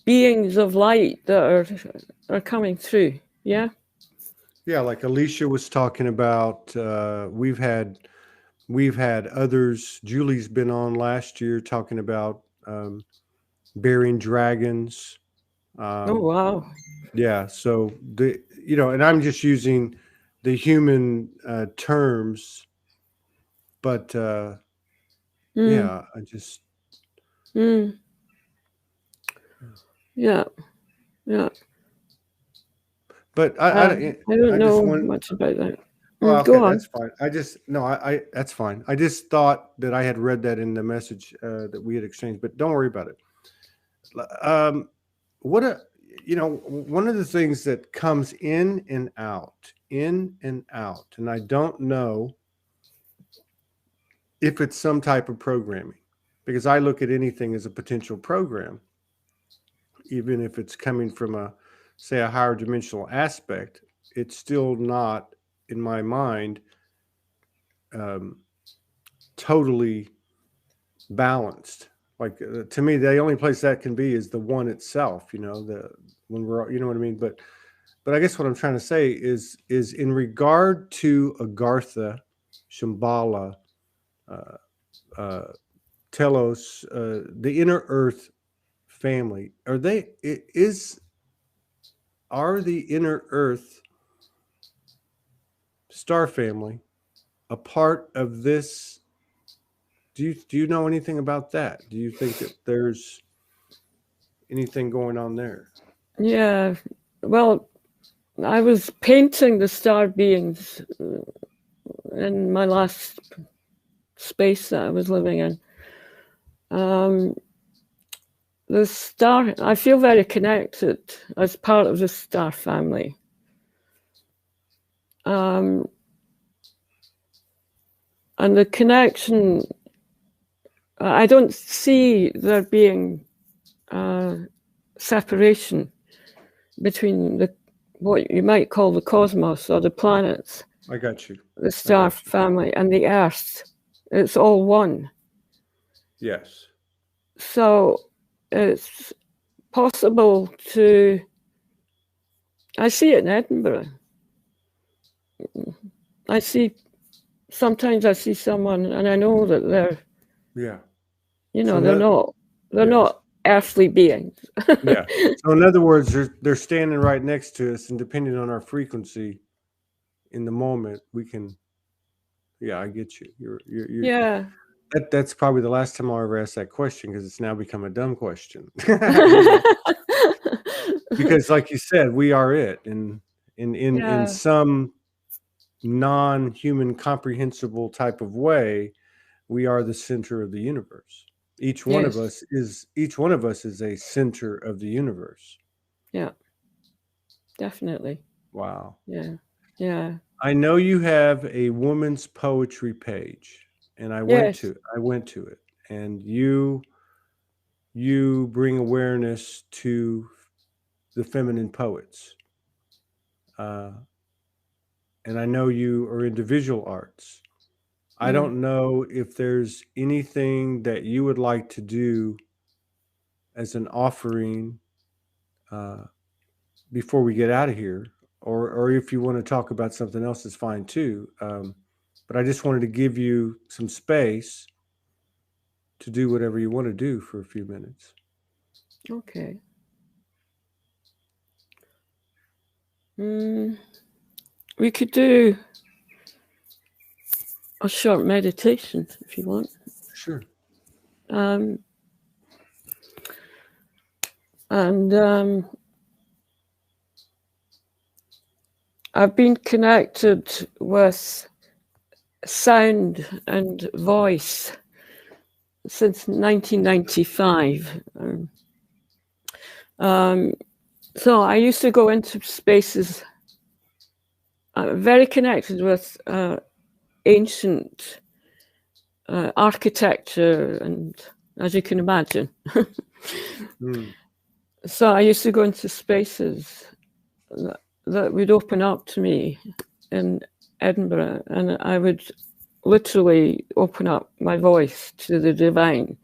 beings of light that are coming through. Yeah. Yeah, like Alicia was talking about. We've had others. Julie's been on last year talking about bearing dragons. Oh wow. Yeah, so and I'm just using the human terms, but yeah, I just yeah. But I don't I just know want. much about that. Well, Go okay, on. that's fine. I that's fine. I just thought that I had read that in the message that we had exchanged, but don't worry about it. One of the things that comes in and out, and I don't know if it's some type of programming, because I look at anything as a potential program, even if it's coming from a higher dimensional aspect. It's still not, in my mind, totally balanced. Like to me, the only place that can be is the one itself. When we're, you know what I mean. But I guess what I'm trying to say is in regard to Agartha, Shambhala, Telos, the inner Earth family. Are the inner Earth star family a part of this? Do you know anything about that? Do you think that there's anything going on there? Yeah. Well, I was painting the star beings in my last space that I was living in. The star, I feel very connected as part of the star family. And the connection, I don't see there being separation between what you might call the cosmos or the planets. I got you. The star family and the Earth. It's all one. Yes. So it's possible to. I see it in Edinburgh. Sometimes I see someone and I know that they're. Yeah. They're not earthly beings. Yeah. So in other words, they're standing right next to us, and depending on our frequency in the moment, we can. Yeah, I get you. You're yeah. That's probably the last time I'll ever ask that question, because it's now become a dumb question. Because, like you said, we are it, and in some non-human comprehensible type of way, we are the center of the universe. Each one of us is a center of the universe. Yeah. Definitely. Wow. Yeah. I know you have a woman's poetry page, and I went to it, and you bring awareness to the feminine poets. And I know you are into visual arts. I don't know if there's anything that you would like to do as an offering before we get out of here, or if you want to talk about something else, it's fine too. But I just wanted to give you some space to do whatever you want to do for a few minutes. Okay. We could do a short meditation if you want. Sure. And I've been connected with sound and voice since 1995. So I used to go into spaces very connected with ancient architecture, and as you can imagine. So I used to go into spaces that would open up to me in Edinburgh, and I would literally open up my voice to the divine.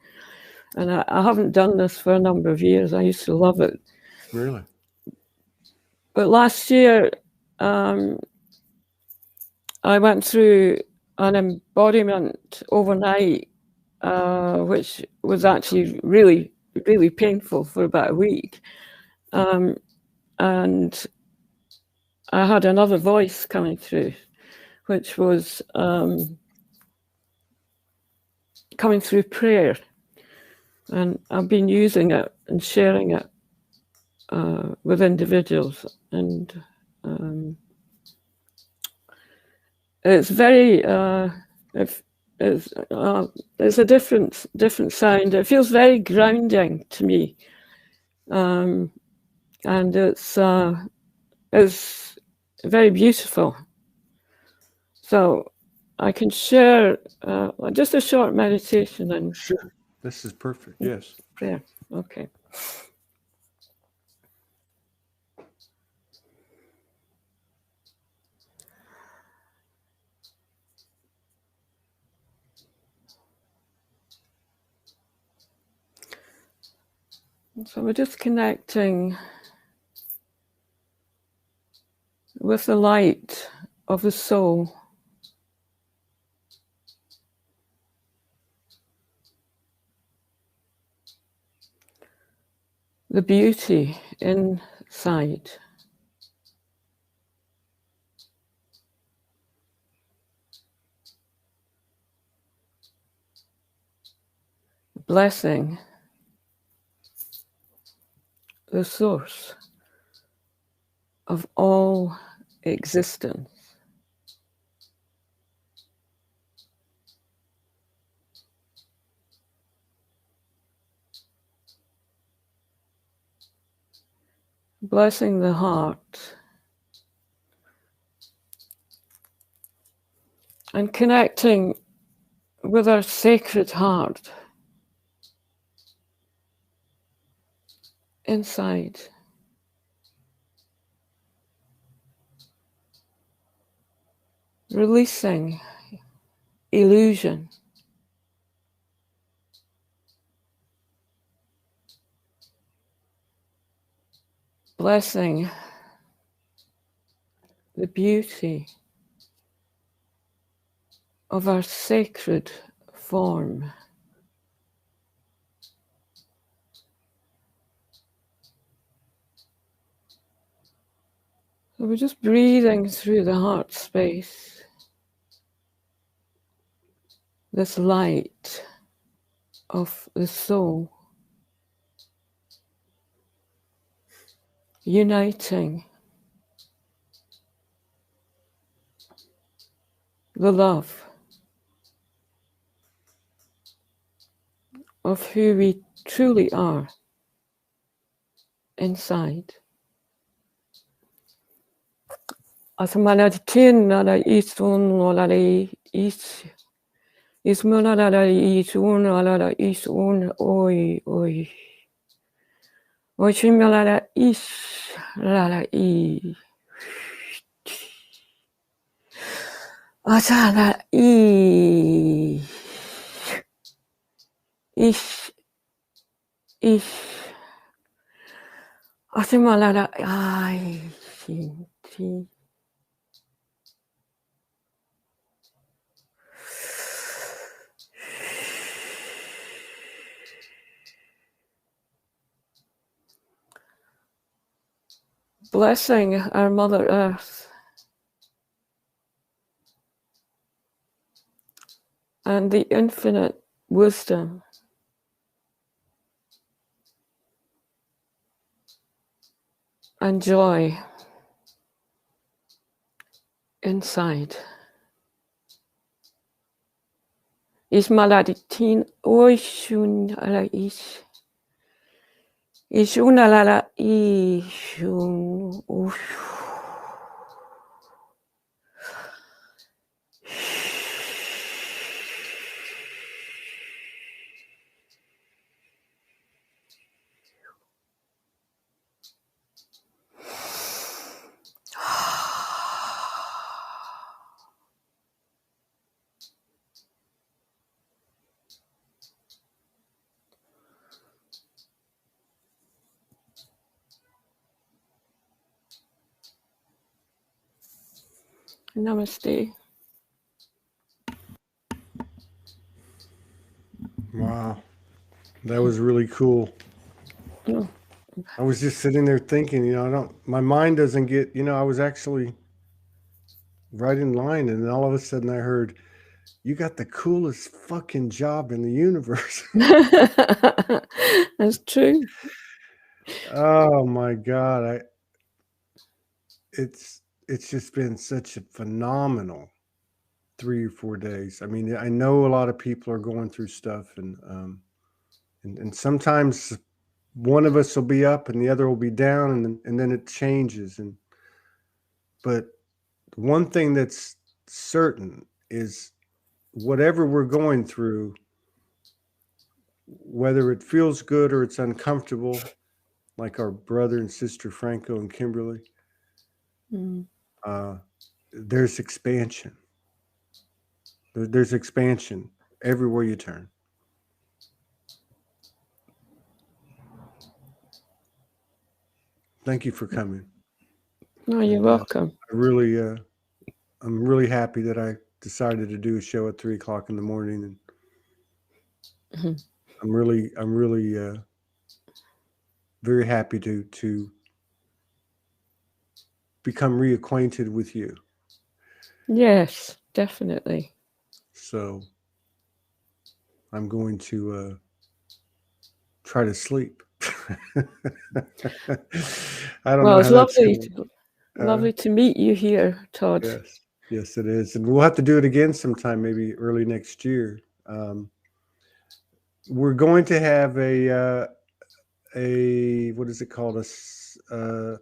And I haven't done this for a number of years. I used to love it. Really? But last year, I went through an embodiment overnight, which was actually really, really painful for about a week. And I had another voice coming through, which was coming through prayer. And I've been using it and sharing it with individuals. And it's very, it's a different sound. It feels very grounding to me. And it's very beautiful. So I can share just a short meditation. And sure, this is perfect. Yes. Prayer. Okay. So we're just connecting with the light of the soul. The beauty inside. Blessing the source of all existence. Blessing the heart and connecting with our sacred heart inside. Releasing illusion. Blessing the beauty of our sacred form. So we're just breathing through the heart space, this light of the soul, uniting the love of who we truly are inside. Asmanatien nada isun walari is munada isun alada isun oi oi. Ochimalada ish lala I. Asana I. Ish. Asimalada I. Shinti. Blessing our Mother Earth and the infinite wisdom and joy inside. is maladitin oishun ala ish. Ishun ala ishun. Namaste. Wow. That was really cool. Oh. I was just sitting there thinking, my mind doesn't get, I was actually right in line, and then all of a sudden I heard, you got the coolest fucking job in the universe. That's true. Oh my God. It's just been such a phenomenal 3 or 4 days. I mean, I know a lot of people are going through stuff, and sometimes one of us will be up and the other will be down, and then it changes. But one thing that's certain is whatever we're going through, whether it feels good or it's uncomfortable, like our brother and sister Franco and Kimberly, there's expansion. There's expansion everywhere you turn. Thank you for coming. No, you're welcome. I'm really happy that I decided to do a show at 3 o'clock in the morning, and I'm really very happy to become reacquainted with you. Yes, definitely. So I'm going to try to sleep. I don't know. Well, it's lovely to meet you here, Todd. Yes, it is, and we'll have to do it again sometime, maybe early next year. We're going to have a what is it called, a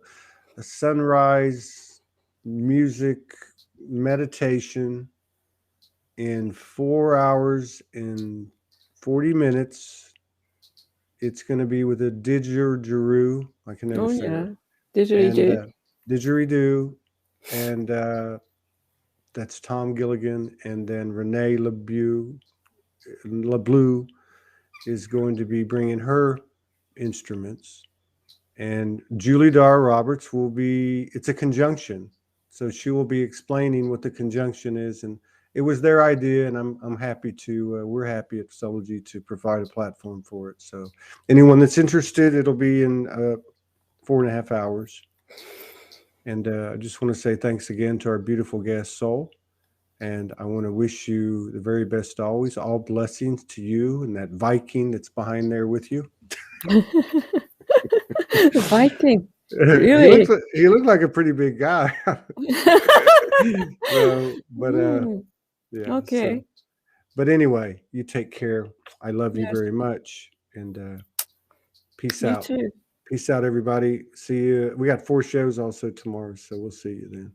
sunrise music meditation in 4 hours and 40 minutes. It's going to be with a didgeridoo. I can never say it. Didgeridoo. Didgeridoo, and that's Tom Gilligan, and then Renee LeBlue is going to be bringing her instruments, and Julie Dar Roberts it's a conjunction, so she will be explaining what the conjunction is, and it was their idea, and I'm happy to we're happy at Soulogy to provide a platform for it. So anyone that's interested, it'll be in 4.5 hours. And I just want to say thanks again to our beautiful guest, Soul. And I want to wish you the very best always. All blessings to you and that Viking that's behind there with you. Viking? Really? He looked like a pretty big guy. Yeah. Okay. But anyway, you take care. I love you Yes. very much. And peace Me out. too. Peace out, everybody. See you. We got 4 shows also tomorrow, so we'll see you then.